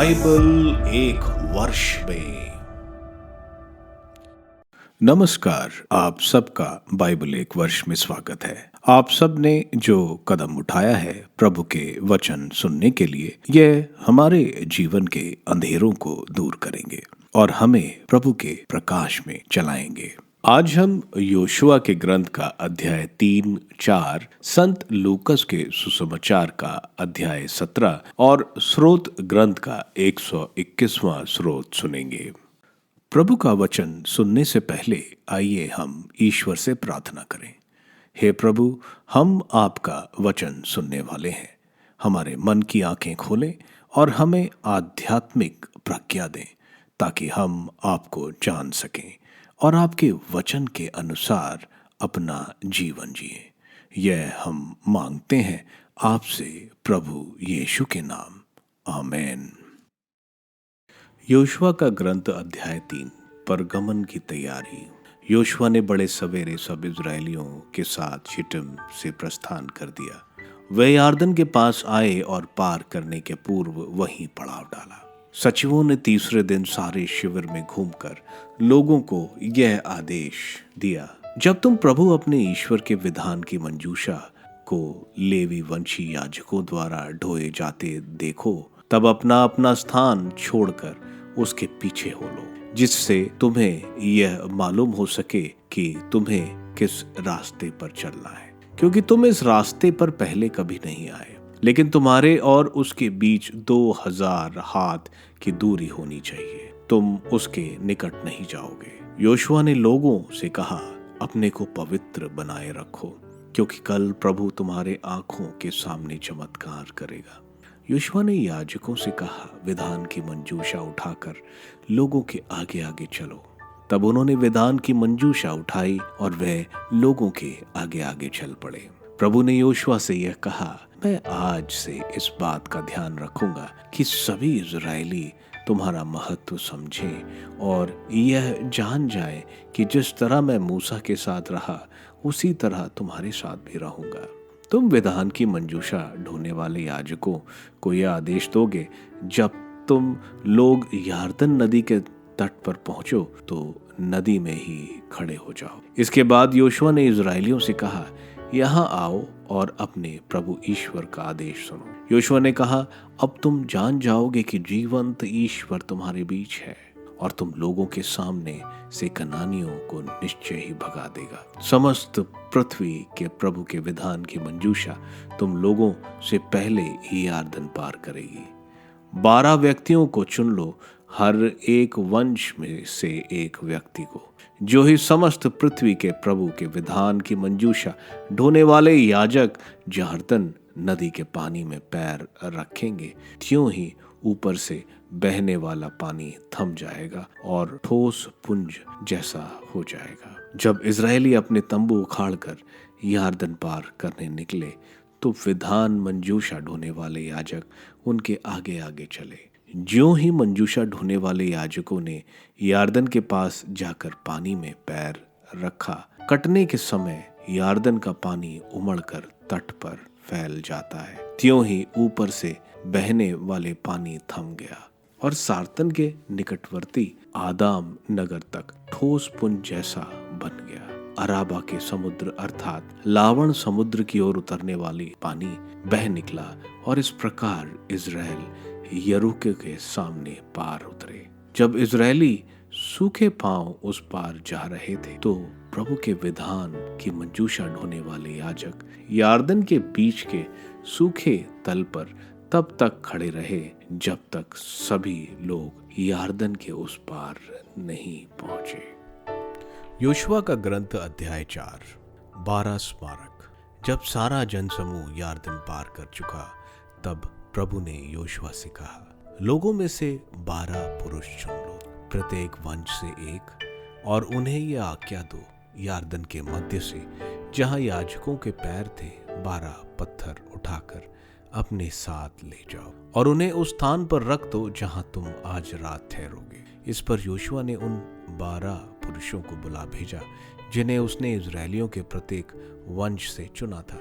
Bible एक वर्ष में। नमस्कार, आप सबका बाइबल एक वर्ष में स्वागत है। आप सब ने जो कदम उठाया है प्रभु के वचन सुनने के लिए, यह हमारे जीवन के अंधेरों को दूर करेंगे और हमें प्रभु के प्रकाश में चलाएंगे। आज हम योशुआ के ग्रंथ का अध्याय 3, 4, संत लूकस के सुसमाचार का अध्याय 17 और स्रोत ग्रंथ का 121वां स्रोत सुनेंगे। प्रभु का वचन सुनने से पहले आइए हम ईश्वर से प्रार्थना करें। हे प्रभु, हम आपका वचन सुनने वाले हैं। हमारे मन की आंखें खोलें और हमें आध्यात्मिक प्रज्ञा दें ताकि हम आपको जान सकें और आपके वचन के अनुसार अपना जीवन जिए। यह हम मांगते हैं आपसे प्रभु यीशु के नाम, आमीन। योशुआ का ग्रंथ अध्याय 3, परगमन की तैयारी। योशुआ ने बड़े सवेरे सब इजरायलियों के साथ शिटिम से प्रस्थान कर दिया। वे यार्दन के पास आए और पार करने के पूर्व वहीं पड़ाव डाला। सचिवों ने तीसरे दिन सारे शिविर में घूमकर लोगों को यह आदेश दिया, जब तुम प्रभु अपने ईश्वर के विधान की मंजूषा को लेवी वंशी याजकों द्वारा ढोए जाते देखो, तब अपना अपना स्थान छोड़कर उसके पीछे हो लो, जिससे तुम्हें यह मालूम हो सके कि तुम्हें किस रास्ते पर चलना है, क्योंकि तुम इस रास्ते पर पहले कभी नहीं आए। लेकिन तुम्हारे और उसके बीच 2000 हाथ की दूरी होनी चाहिए, तुम उसके निकट नहीं जाओगे। योशुआ ने लोगों से कहा, अपने को पवित्र बनाए रखो, क्योंकि कल प्रभु तुम्हारे आंखों के सामने चमत्कार करेगा। योशुआ ने याजकों से कहा, विधान की मंजूषा उठाकर लोगों के आगे आगे चलो। तब उन्होंने विधान की मंजूषा उठाई और वे लोगों के आगे आगे चल पड़े। प्रभु ने योशुआ से यह कहा, मैं आज से इस बात का ध्यान रखूंगा कि सभी इजरायली तुम्हारा महत्व समझें और यह जान जाए कि जिस तरह मैं मूसा के साथ रहा उसी तरह तुम्हारे साथ भी रहूंगा। तुम विधान की मंजूषा ढोने वाले याजकों को यह आदेश दोगे, जब तुम लोग यार्दन नदी के तट पर पहुंचो तो नदी में ही खड़े हो जाओ। इसके बाद योशुआ ने इजरायलियों से कहा, यहाँ आओ और अपने प्रभु ईश्वर का आदेश सुनो। योशुआ ने कहा, अब तुम जान जाओगे कि जीवंत ईश्वर तुम्हारे बीच है और तुम लोगों के सामने से कनानियों को निश्चय ही भगा देगा। समस्त पृथ्वी के प्रभु के विधान की मंजूषा तुम लोगों से पहले ही यार्दन पार करेगी। 12 व्यक्तियों को चुन लो, हर एक वंश में से एक व्यक्ति को, जो ही समस्त पृथ्वी के प्रभु के विधान की मंजूषा ढोने वाले याजक यरदन नदी के पानी में पैर रखेंगे, त्यों ही ऊपर से बहने वाला पानी थम जाएगा और ठोस पुंज जैसा हो जाएगा। जब इजरायली अपने तंबू उखाड़कर यरदन पार करने निकले तो विधान मंजूषा ढोने वाले याजक उनके आगे आगे चले। ज्यों ही मंजूषा ढोने वाले याजकों ने यार्दन के पास जाकर पानी में पैर रखा, कटने के समय यार्दन का पानी उमड़कर तट पर फैल जाता है, त्यों ही ऊपर से बहने वाले पानी थम गया और सारतन के निकटवर्ती आदाम नगर तक ठोस पुंज जैसा बन गया। अराबा के समुद्र अर्थात लावण समुद्र की ओर उतरने वाली पानी बह निकला और इस प्रकार इजराइल यरूके के सामने पार उतरे। जब इजरायली सूखे पांव उस पार जा रहे थे तो प्रभु के विधान की मंजूषा ढोने वाले याजक यार्दन के बीच के सूखे तल पर तब तक खड़े रहे जब तक सभी लोग यार्दन के उस पार नहीं पहुंचे। योशुआ का ग्रंथ अध्याय 4, 12 स्मारक। जब सारा जनसमूह यार्दन पार कर चुका तब प्रभु ने योशुआ से कहा, लोगों में से 12 पुरुष चुन लो, प्रत्येक वंश से एक, और उन्हें यह आज्ञा दो, यार्दन के मध्य से जहां याजकों के पैर थे 12 पत्थर उठाकर अपने साथ ले जाओ और उन्हें उस स्थान पर रख दो जहां तुम आज रात ठहरोगे। इस पर योशुआ ने उन 12 पुरुषों को बुला भेजा जिन्हें उसने इजरायलियों के प्रत्येक वंश से चुना था।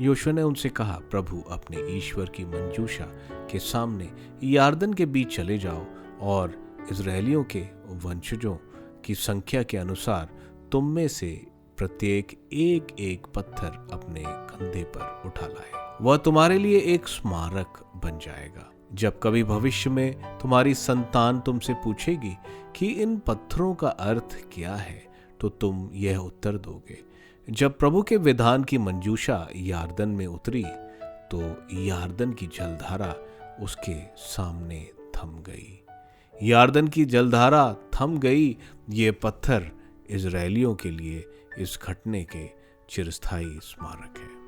यहोशू ने उनसे कहा, प्रभु अपने ईश्वर की मंजूषा के सामने यारदन के बीच चले जाओ और इजरायलियों के वंशजों की संख्या के अनुसार तुम में से प्रत्येक एक एक पत्थर अपने कंधे पर उठा लाए। वह तुम्हारे लिए एक स्मारक बन जाएगा। जब कभी भविष्य में तुम्हारी संतान तुमसे पूछेगी कि इन पत्थरों का अर्थ क्या है, तो तुम यह उत्तर दोगे। जब प्रभु के विधान की मंजूषा यारदन में उतरी तो यारदन की जलधारा उसके सामने थम गई। यारदन की जलधारा थम गई। ये पत्थर इजरायलियों के लिए इस घटने के चिरस्थायी स्मारक है।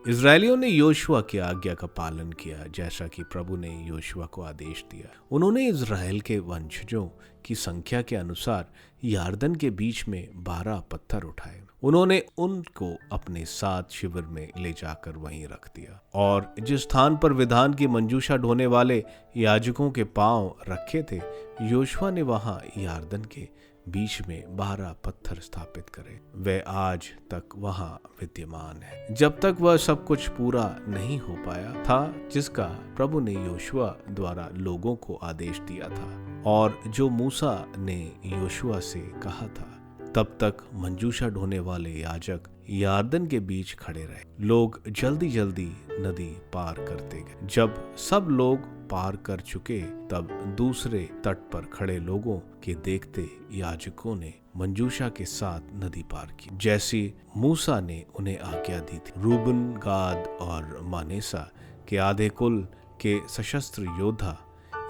इजरायलियों ने यहोशू की आज्ञा का पालन किया, जैसा कि प्रभु ने यहोशू को आदेश दिया। उन्होंने इजराइल के वंशजों की संख्या के अनुसार यारदन के बीच में 12 पत्थर उठाए। उन्होंने उनको अपने साथ शिविर में ले जाकर वहीं रख दिया और जिस स्थान पर विधान की मंजूषा ढोने वाले याजकों के पांव रखे थे, यहोशू ने वहां यारदन के बीच में 12 पत्थर स्थापित करे। वे आज तक वहां विद्यमान है, जब तक वह सब कुछ पूरा नहीं हो पाया था जिसका प्रभु ने यहोशू द्वारा लोगों को आदेश दिया था और जो मूसा ने यहोशू से कहा था। तब तक मंजूषा ढोने वाले याजक यारदन के बीच खड़े रहे। लोग जल्दी जल्दी नदी पार करते गए। जब सब लोग पार कर चुके तब दूसरे तट पर खड़े लोगों के देखते याजकों ने मंजूषा के साथ नदी पार की, जैसी मूसा ने उन्हें आज्ञा दी थी। रूबन, गाद और मानेसा के आधे कुल के सशस्त्र योद्धा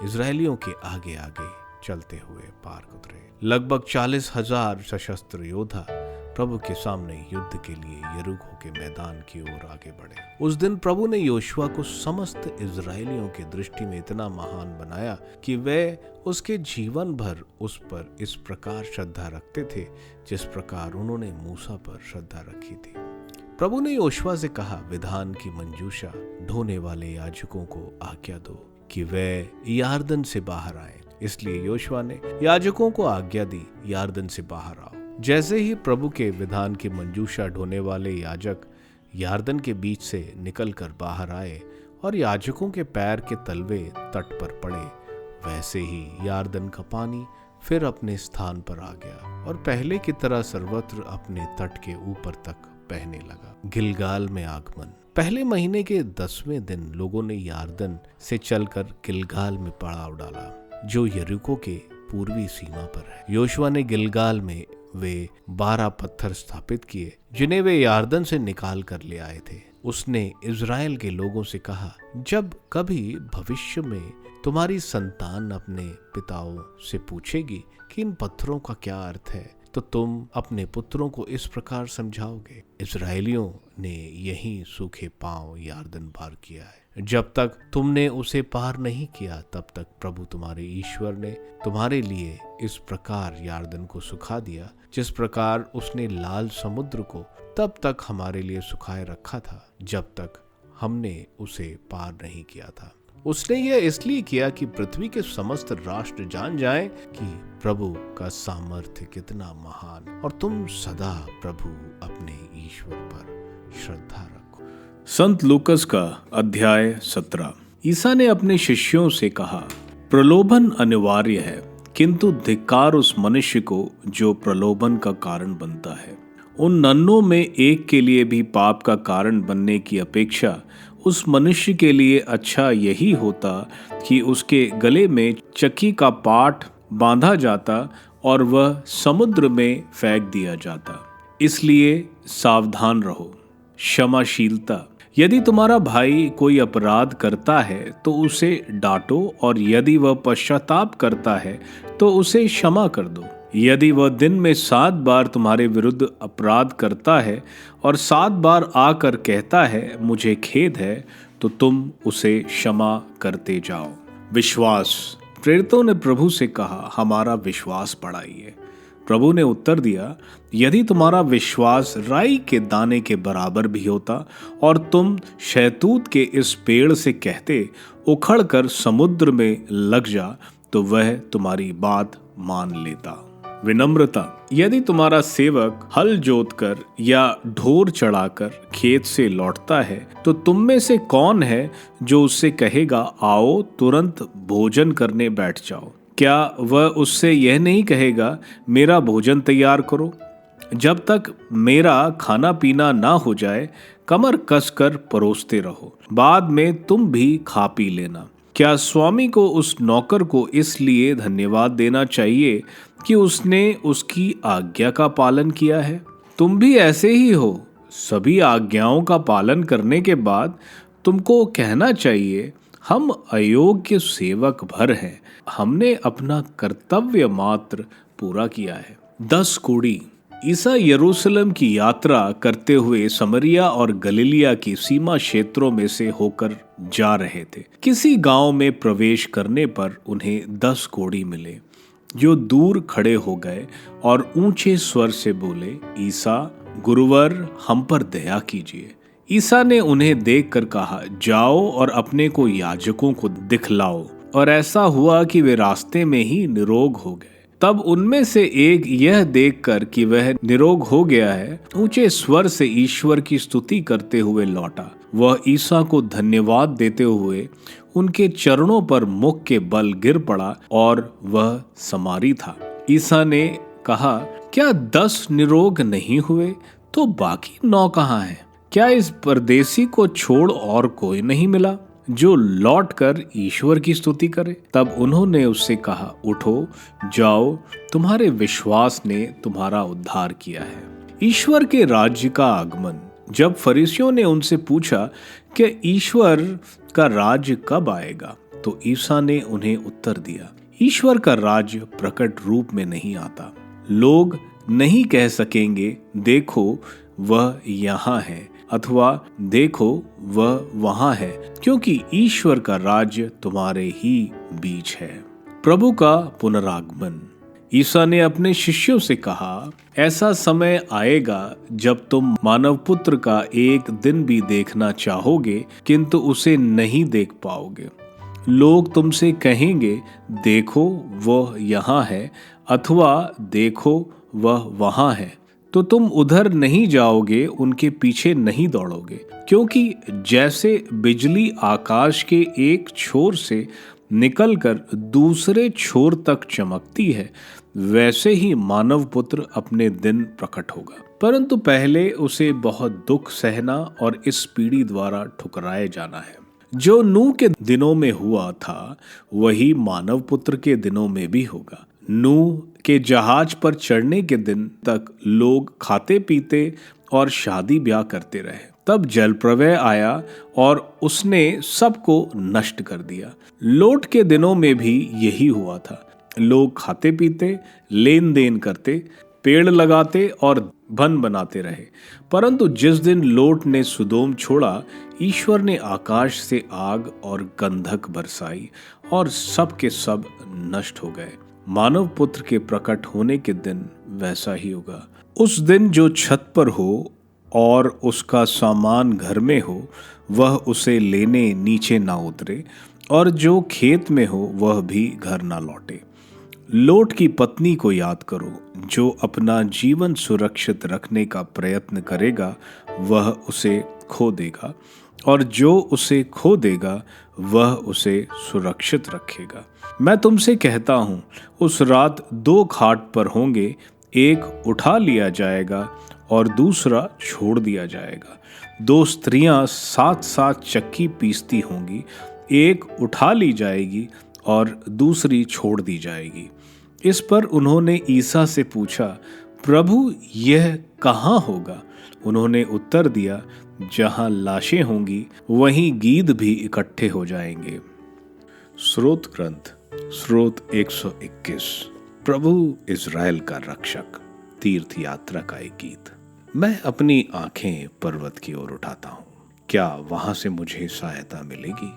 इजरायलियों के आगे आगे चलते हुए पार उतरे। लगभग 40,000 सशस्त्र योद्धा प्रभु के सामने युद्ध के लिए यरीहो के मैदान की ओर आगे बढ़े। उस दिन प्रभु ने यहोशू को समस्त इजरायलियों की दृष्टि में इतना महान बनाया कि वे उसके जीवन भर उस पर इस प्रकार श्रद्धा रखते थे जिस प्रकार उन्होंने मूसा पर श्रद्धा रखी थी। प्रभु ने यहोशू से कहा, विधान की मंजूषा ढोने वाले याजकों को आज्ञा दो कि वे यारदन से बाहर आए। इसलिए यहोशू ने याजकों को आज्ञा दी, यारदन से बाहर आओ। जैसे ही प्रभु के विधान की मंजूषा ढोने वाले याजक यारदन के बीच से निकलकर बाहर आए और याजकों के पैर के तलवे तट पर पड़े, वैसे ही यारदन का पानी फिर अपने स्थान पर आ गया और पहले की तरह सर्वत्र अपने तट के ऊपर तक बहने लगा। गिलगाल में आगमन। पहले महीने के 10वें दिन लोगों ने यारदन से चलकर गिलगाल में पड़ाव डाला, जो यरीहो के पूर्वी सीमा पर है। यहोशू ने गिलगाल में वे 12 पत्थर स्थापित किए जिन्हें वे यारदन से निकाल कर ले आए थे। उसने इजराइल के लोगों से कहा, जब कभी भविष्य में तुम्हारी संतान अपने पिताओं से पूछेगी कि इन पत्थरों का क्या अर्थ है, तो तुम अपने पुत्रों को इस प्रकार समझाओगे। इजरायलियों ने यही सूखे पांव यारदन पार किया है। जब तक तुमने उसे पार नहीं किया तब तक प्रभु तुम्हारे ईश्वर ने तुम्हारे लिए इस प्रकार यारदन को सुखा दिया, जिस प्रकार उसने लाल समुद्र को तब तक हमारे लिए सुखाए रखा था जब तक हमने उसे पार नहीं किया था। उसने यह इसलिए किया कि पृथ्वी के समस्त राष्ट्र जान जाएं कि प्रभु का सामर्थ्य कितना महान, और तुम सदा प्रभु अपने ईश्वर पर श्रद्धा रखो। संत लूकस का अध्याय 17। ईसा ने अपने शिष्यों से कहा, प्रलोभन अनिवार्य है, किंतु धिक्कार उस मनुष्य को जो प्रलोभन का कारण बनता है। उन नन्हों में एक के लिए भी पाप का कारण बनने की अपेक्षा उस मनुष्य के लिए अच्छा यही होता कि उसके गले में चक्की का पाट बांधा जाता और वह समुद्र में फेंक दिया जाता। इसलिए सावधान रहो। क्षमाशीलता। यदि तुम्हारा भाई कोई अपराध करता है तो उसे डांटो, और यदि वह पश्चाताप करता है तो उसे क्षमा कर दो। यदि वह दिन में 7 बार तुम्हारे विरुद्ध अपराध करता है और 7 बार आकर कहता है मुझे खेद है, तो तुम उसे क्षमा करते जाओ। विश्वास। प्रेरितों ने प्रभु से कहा, हमारा विश्वास बढ़ाइए। प्रभु ने उत्तर दिया, यदि तुम्हारा विश्वास राई के दाने के बराबर भी होता और तुम शहतूत के इस पेड़ से कहते उखड़ कर समुद्र में लग जा, तो वह तुम्हारी बात मान लेता। विनम्रता। यदि तुम्हारा सेवक हल जोतकर या ढोर चढ़ाकर खेत से लौटता है तो तुम में से कौन है जो उससे कहेगा आओ तुरंत भोजन करने बैठ जाओ? क्या वह उससे यह नहीं कहेगा मेरा भोजन तैयार करो? जब तक मेरा खाना पीना ना हो जाए कमर कसकर परोसते रहो, बाद में तुम भी खा पी लेना। क्या स्वामी को उस नौकर को इसलिए धन्यवाद देना चाहिए कि उसने उसकी आज्ञा का पालन किया है? तुम भी ऐसे ही हो। सभी आज्ञाओं का पालन करने के बाद तुमको कहना चाहिए हम अयोग्य सेवक भर हैं, हमने अपना कर्तव्य मात्र पूरा किया है। 10 कोड़ी। ईसा यरूशलेम की यात्रा करते हुए समरिया और गलीलिया की सीमा क्षेत्रों में से होकर जा रहे थे। किसी गांव में प्रवेश करने पर उन्हें 10 कोढ़ी मिले जो दूर खड़े हो गए और ऊंचे स्वर से बोले, ईसा गुरुवर हम पर दया कीजिए। ईसा ने उन्हें देखकर कहा, जाओ और अपने को याजकों को दिखलाओ। और ऐसा हुआ कि वे रास्ते में ही निरोग हो गए। तब उनमें से एक यह देखकर कि वह निरोग हो गया है ऊंचे स्वर से ईश्वर की स्तुति करते हुए लौटा। वह ईसा को धन्यवाद देते हुए उनके चरणों पर मुख के बल गिर पड़ा और वह समारी था। ईसा ने कहा, क्या 10 निरोग नहीं हुए तो बाकी 9 कहाँ हैं? क्या इस परदेसी को छोड़ और कोई नहीं मिला जो लौटकर ईश्वर की स्तुति करे? तब उन्होंने उससे कहा, उठो जाओ, तुम्हारे विश्वास ने तुम्हारा उद्धार किया है। ईश्वर के राज्य का आगमन। जब फरीसियों ने उनसे पूछा कि ईश्वर का राज्य कब आएगा, तो ईसा ने उन्हें उत्तर दिया, ईश्वर का राज्य प्रकट रूप में नहीं आता। लोग नहीं कह सकेंगे देखो वह यहाँ है अथवा देखो वह वहां है, क्योंकि ईश्वर का राज्य तुम्हारे ही बीच है। प्रभु का पुनरागमन। ईसा ने अपने शिष्यों से कहा, ऐसा समय आएगा जब तुम मानव पुत्र का एक दिन भी देखना चाहोगे किंतु उसे नहीं देख पाओगे। लोग तुमसे कहेंगे देखो वह यहाँ है अथवा देखो वह वहां है, तो तुम उधर नहीं जाओगे, उनके पीछे नहीं दौड़ोगे। क्योंकि जैसे बिजली आकाश के एक छोर से निकलकर दूसरे छोर तक चमकती है, वैसे ही मानव पुत्र अपने दिन प्रकट होगा। परंतु पहले उसे बहुत दुख सहना और इस पीढ़ी द्वारा ठुकराए जाना है। जो नूह के दिनों में हुआ था वही मानव पुत्र के दिनों में भी होगा। नूह के जहाज पर चढ़ने के दिन तक लोग खाते पीते और शादी ब्याह करते रहे। तब जल प्रलय आया और उसने सबको नष्ट कर दिया। लोट के दिनों में भी यही हुआ था। लोग खाते पीते, लेन देन करते, पेड़ लगाते और धन बनाते रहे। परंतु जिस दिन लोट ने सुदोम छोड़ा, ईश्वर ने आकाश से आग और गंधक बरसाई और सब के सब नष्ट हो गए। मानव पुत्र के प्रकट होने के दिन वैसा ही होगा। उस दिन जो छत पर हो और उसका सामान घर में हो वह उसे लेने नीचे ना उतरे, और जो खेत में हो वह भी घर ना लौटे। लोट की पत्नी को याद करो। जो अपना जीवन सुरक्षित रखने का प्रयत्न करेगा वह उसे खो देगा, और जो उसे खो देगा वह उसे सुरक्षित रखेगा। मैं तुमसे कहता हूँ, उस रात 2 खाट पर होंगे, एक उठा लिया जाएगा और दूसरा छोड़ दिया जाएगा। 2 स्त्रियां साथ साथ चक्की पीसती होंगी, एक उठा ली जाएगी और दूसरी छोड़ दी जाएगी। इस पर उन्होंने ईसा से पूछा, प्रभु यह कहाँ होगा? उन्होंने उत्तर दिया, जहाँ लाशें होंगी वहीं गीध भी इकट्ठे हो जाएंगे। स्रोत ग्रंथ। स्रोत 121। प्रभु इज़राइल का रक्षक। तीर्थ यात्रा का एक गीत। मैं अपनी आंखें पर्वत की ओर उठाता हूँ, क्या वहां से मुझे सहायता मिलेगी?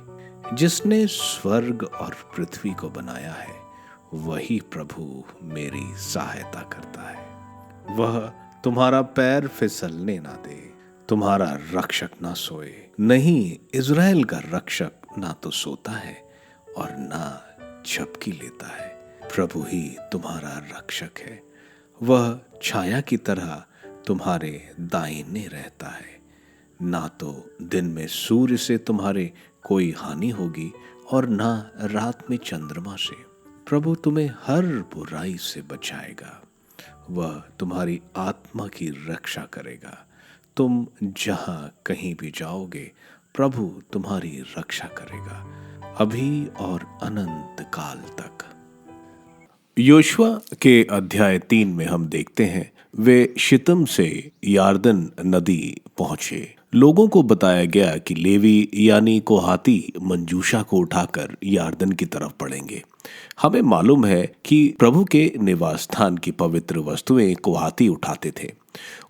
जिसने स्वर्ग और पृथ्वी को बनाया है वही प्रभु मेरी सहायता करता है। वह तुम्हारा पैर फिसलने ना दे, तुम्हारा रक्षक ना सोए। नहीं, इज़राइल का रक्षक ना तो सोता है और ना झपकी लेता है। प्रभु ही तुम्हारा रक्षक है। वह छाया की तरह तुम्हारे दाहिने रहता है। ना तो दिन में सूर्य से तुम्हारे कोई हानि होगी और ना रात में चंद्रमा से। प्रभु तुम्हें हर बुराई से बचाएगा। वह तुम्हारी आत्मा की रक्षा करेगा। तुम जहाँ कहीं भी जाओगे, प्रभु तुम्हारी रक्षा करेगा, अभी और अनंत काल तक। योशुआ के अध्याय 3 में हम देखते हैं वे शितम से यारदन नदी पहुंचे। लोगों को बताया गया कि लेवी यानी कोहाती मंजूषा को उठाकर यारदन की तरफ बढ़ेंगे। हमें मालूम है कि प्रभु के निवास स्थान की पवित्र वस्तुएं कोहाती उठाते थे।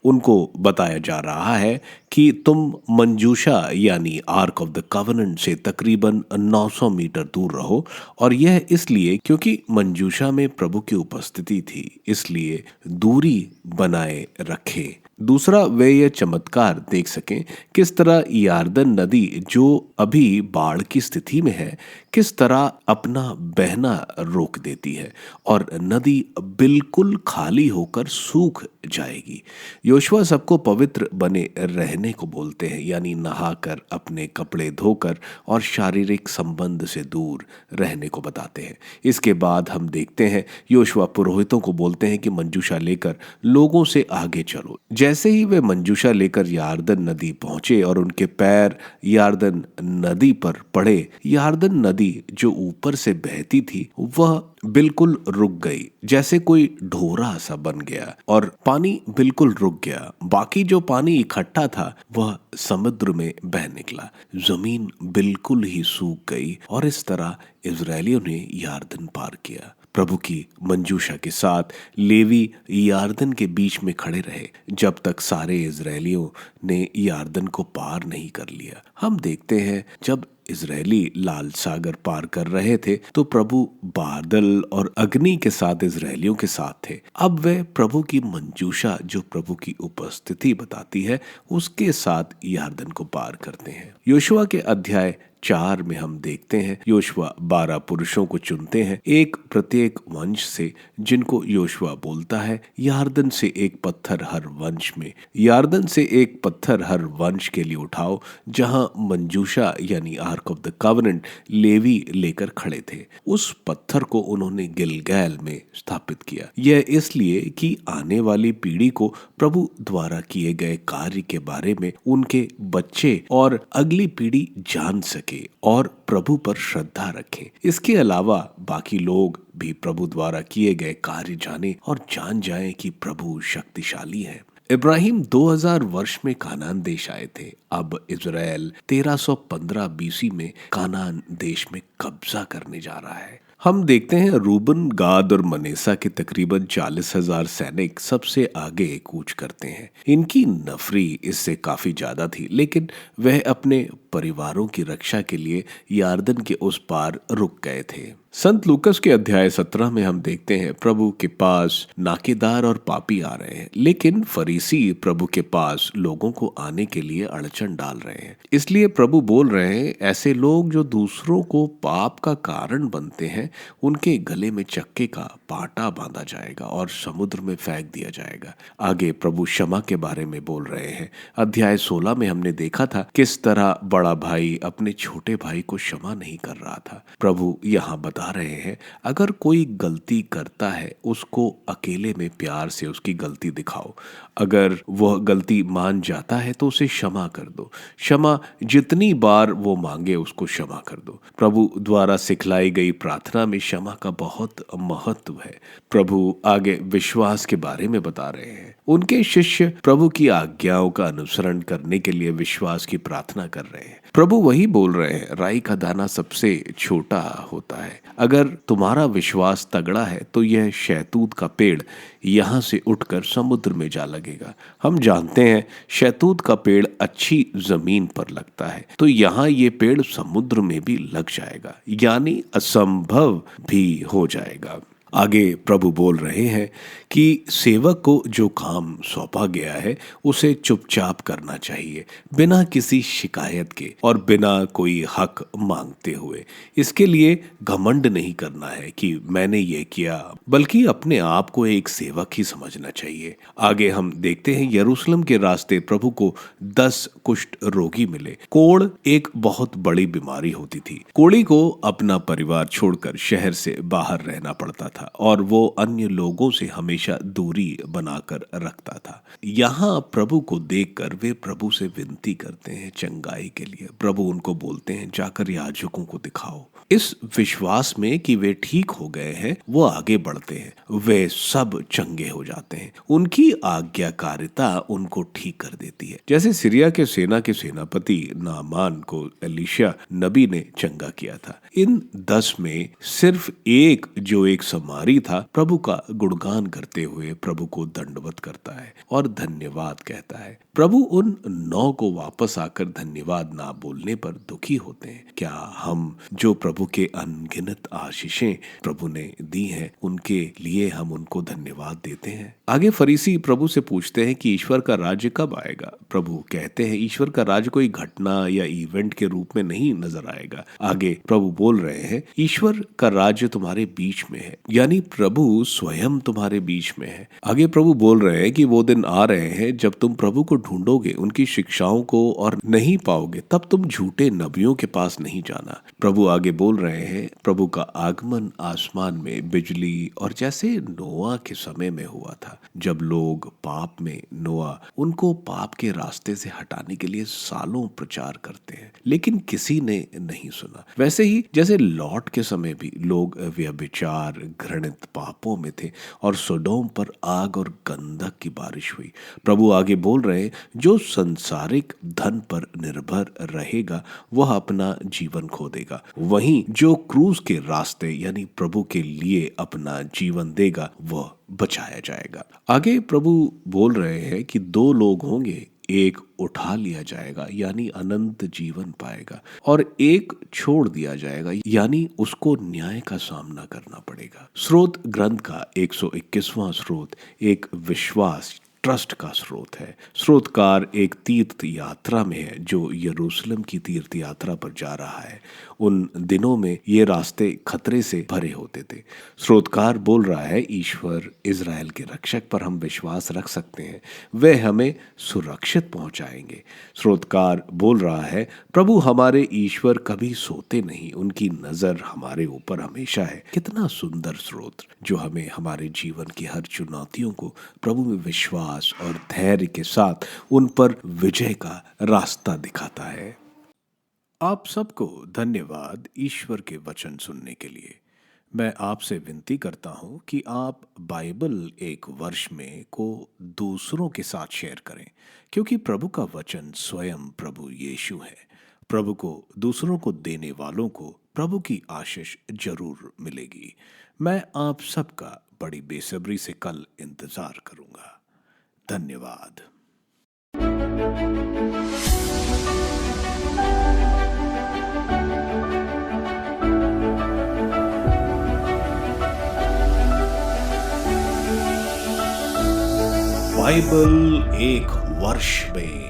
उनको बताया जा रहा है कि तुम मंजूषा यानी आर्क ऑफ द कवनेंट से तकरीबन 900 मीटर दूर रहो, और यह इसलिए क्योंकि मंजूषा में प्रभु की उपस्थिति थी, इसलिए दूरी बनाए रखे। दूसरा, वे यह चमत्कार देख सकें किस तरह यारदन नदी जो अभी बाढ़ की स्थिति में है किस तरह अपना बहना रोक देती है और नदी बिल्कुल खाली होकर सूख जाएगी। योशुआ सबको पवित्र बने रहने को बोलते हैं, यानी नहाकर, अपने कपड़े धोकर और शारीरिक संबंध से दूर रहने को बताते हैं। इसके बाद हम देखते हैं योशुआ पुरोहितों को बोलते हैं कि मंजूषा लेकर लोगों से आगे चलो। जैसे ही वे मंजूषा लेकर यारदन नदी पहुंचे और उनके पैर यारदन नदी पर पड़े, यारदन नदी जो ऊपर से बहती थी वह बिल्कुल रुक गई, जैसे कोई ढोरा सा बन गया और पानी बिल्कुल रुक गया। बाकी जो पानी इकट्ठा था वह समुद्र में बह निकला। जमीन बिल्कुल ही सूख गई और इस तरह इजरायलियों ने यारदन पार किया। प्रभु की मंजूषा के साथ लेवी यारदन के बीच में खड़े रहे जब तक सारे इजरायलियों ने यारदन को पार नहीं कर लिया। हम देखते हैं जब इजरायली लाल सागर पार कर रहे थे तो प्रभु बादल और अग्नि के साथ इजरायलियों के साथ थे। अब वे प्रभु की मंजूषा जो प्रभु की उपस्थिति बताती है उसके साथ यारदन को पार करते हैं। योशुआ के अध्याय 4 में हम देखते हैं योशुआ 12 पुरुषों को चुनते हैं, एक प्रत्येक वंश से, जिनको योशुआ बोलता है यारदन से एक पत्थर हर वंश में, यारदन से एक पत्थर हर वंश के लिए उठाओ जहां मंजूषा यानी ark of the covenant Levi लेकर खड़े थे। उस पत्थर को उन्होंने गिलगैल में स्थापित किया। यह इसलिए कि आने वाली पीढ़ी को प्रभु द्वारा किए गए कार्य के बारे में उनके बच्चे और अगली पीढ़ी जान सके और प्रभु पर श्रद्धा रखें। इसके अलावा बाकी लोग भी प्रभु द्वारा किए गए कार्य जाने और जान जाएं कि प्रभु शक्तिशाली है। इब्राहिम 2000 वर्ष में कानान देश आए थे। अब इजराइल 1315 बीसी में कानान देश में कब्जा करने जा रहा है। हम देखते हैं रूबन, गाद और मनेसा के तकरीबन 40,000 सैनिक सबसे आगे कूच करते हैं। इनकी नफरी इससे काफी ज्यादा थी, लेकिन वह अपने परिवारों की रक्षा के लिए यारदन के उस पार रुक गए थे। संत लूकस के अध्याय 17 में हम देखते हैं प्रभु के पास नाकेदार और पापी आ रहे हैं, लेकिन फरीसी प्रभु के पास लोगों को आने के लिए अड़चन डाल रहे हैं। इसलिए प्रभु बोल रहे हैं ऐसे लोग जो दूसरों को पाप का कारण बनते हैं उनके गले में चक्के का पाटा बांधा जाएगा और समुद्र में फेंक दिया जाएगा। आगे प्रभु क्षमा के बारे में बोल रहे हैं। अध्याय 16 में हमने देखा था किस तरह बड़ा भाई अपने छोटे भाई को क्षमा नहीं कर रहा था। प्रभु यहाँ बता रहे हैं अगर कोई गलती करता है उसको अकेले में प्यार से उसकी गलती दिखाओ। अगर वह गलती मान जाता है तो उसे क्षमा कर दो। क्षमा जितनी बार वो मांगे उसको क्षमा कर दो। प्रभु द्वारा सिखलाई गई प्रार्थना में क्षमा का बहुत महत्व है। प्रभु आगे विश्वास के बारे में बता रहे हैं। उनके शिष्य प्रभु की आज्ञाओं का अनुसरण करने के लिए विश्वास की प्रार्थना कर रहे हैं। प्रभु वही बोल रहे हैं, राई का दाना सबसे छोटा होता है। अगर तुम्हारा विश्वास तगड़ा है तो यह शहतूत का पेड़ यहाँ से उठकर समुद्र में जा लगेगा। हम जानते हैं शहतूत का पेड़ अच्छी जमीन पर लगता है, तो यहाँ ये पेड़ समुद्र में भी लग जाएगा, यानी असंभव भी हो जाएगा। आगे प्रभु बोल रहे हैं कि सेवक को जो काम सौंपा गया है उसे चुपचाप करना चाहिए, बिना किसी शिकायत के और बिना कोई हक मांगते हुए। इसके लिए घमंड नहीं करना है कि मैंने ये किया, बल्कि अपने आप को एक सेवक ही समझना चाहिए। आगे हम देखते हैं यरूशलेम के रास्ते प्रभु को 10 कुष्ठ रोगी मिले। कोढ़ एक बहुत बड़ी बीमारी होती थी। कोढ़ी को अपना परिवार छोड़कर शहर से बाहर रहना पड़ता था और वो अन्य लोगों से हमेशा दूरी बनाकर रखता था। यहाँ प्रभु को देखकर वे प्रभु से विनती करते हैं चंगाई के लिए। प्रभु उनको बोलते हैं जाकर याजकों को दिखाओ। इस विश्वास में कि वे ठीक हो गए हैं वो आगे बढ़ते हैं। वे सब चंगे हो जाते हैं। उनकी आज्ञाकारिता उनको ठीक कर देती है। जैसे सीरिया के सेना के सेनापति नामान को एलीशा नबी ने चंगा किया था। इन 10 में सिर्फ एक, जो एक समारी था, प्रभु का गुणगान करते हुए प्रभु को दंडवत करता है और धन्यवाद कहता है। प्रभु उन 9 को वापस आकर धन्यवाद ना बोलने पर दुखी होते हैं। क्या हम जो प्रभु के अनगिनत आशीषें प्रभु ने दी हैं उनके लिए हम उनको धन्यवाद देते हैं? आगे फरीसी प्रभु से पूछते हैं कि ईश्वर का राज्य कब आएगा? प्रभु कहते हैं ईश्वर का राज्य कोई घटना या इवेंट के रूप में नहीं नजर आएगा। आगे प्रभु बोल रहे हैं ईश्वर का राज्य तुम्हारे बीच में है, यानी प्रभु स्वयं तुम्हारे बीच में है। आगे प्रभु बोल रहे हैं कि वो दिन आ रहे हैं जब तुम प्रभु को ढूंढोगे, उनकी शिक्षाओं को और नहीं पाओगे, तब तुम झूठे नबियों के पास नहीं जाना। प्रभु आगे बोल रहे हैं प्रभु का आगमन आसमान में बिजली और जैसे नोआ के समय में हुआ था, जब लोग पाप में, नोआ उनको पाप के रास्ते से हटाने के लिए सालों प्रचार करते हैं, लेकिन किसी ने नहीं सुना। वैसे ही जैसे लॉट के समय भी लोग व्यभिचार, घृणित पापों में थे और सोडोम पर आग और गंधक की बारिश हुई। प्रभु आगे बोल रहे हैं जो संसारिक धन पर निर्भर रहेगा वह अपना जीवन खो देगा, वहीं जो क्रूस के रास्ते यानी प्रभु के लिए अपना जीवन देगा वह बचाया जाएगा। आगे प्रभु बोल रहे हैं कि 2 लोग होंगे, एक उठा लिया जाएगा यानी अनंत जीवन पाएगा, और एक छोड़ दिया जाएगा यानी उसको न्याय का सामना करना पड़ेगा। स्रोत ग्रंथ का 121वां स्रोत एक विश्वास, ट्रस्ट का स्रोत है। स्रोतकार एक तीर्थ यात्रा में है जो यरूशलेम की तीर्थ यात्रा पर जा रहा है। उन दिनों में ये रास्ते खतरे से भरे होते थे। स्रोतकार बोल रहा है ईश्वर इजराइल के रक्षक पर हम विश्वास रख सकते हैं, वे हमें सुरक्षित पहुंचाएंगे। स्रोतकार बोल रहा है प्रभु हमारे ईश्वर कभी सोते नहीं, उनकी नजर हमारे ऊपर हमेशा है। कितना सुंदर स्रोत जो हमें हमारे जीवन की हर चुनौतियों को प्रभु में विश्वास और धैर्य के साथ उन पर विजय का रास्ता दिखाता है। आप सबको धन्यवाद ईश्वर के वचन सुनने के लिए। मैं आपसे विनती करता हूं कि आप बाइबल एक वर्ष में को दूसरों के साथ शेयर करें, क्योंकि प्रभु का वचन स्वयं प्रभु यीशु है। प्रभु को दूसरों को देने वालों को प्रभु की आशीष जरूर मिलेगी। मैं आप सबका बड़ी बेसब्री से कल इंतजार करूंगा। धन्यवाद। बाइबल एक वर्ष में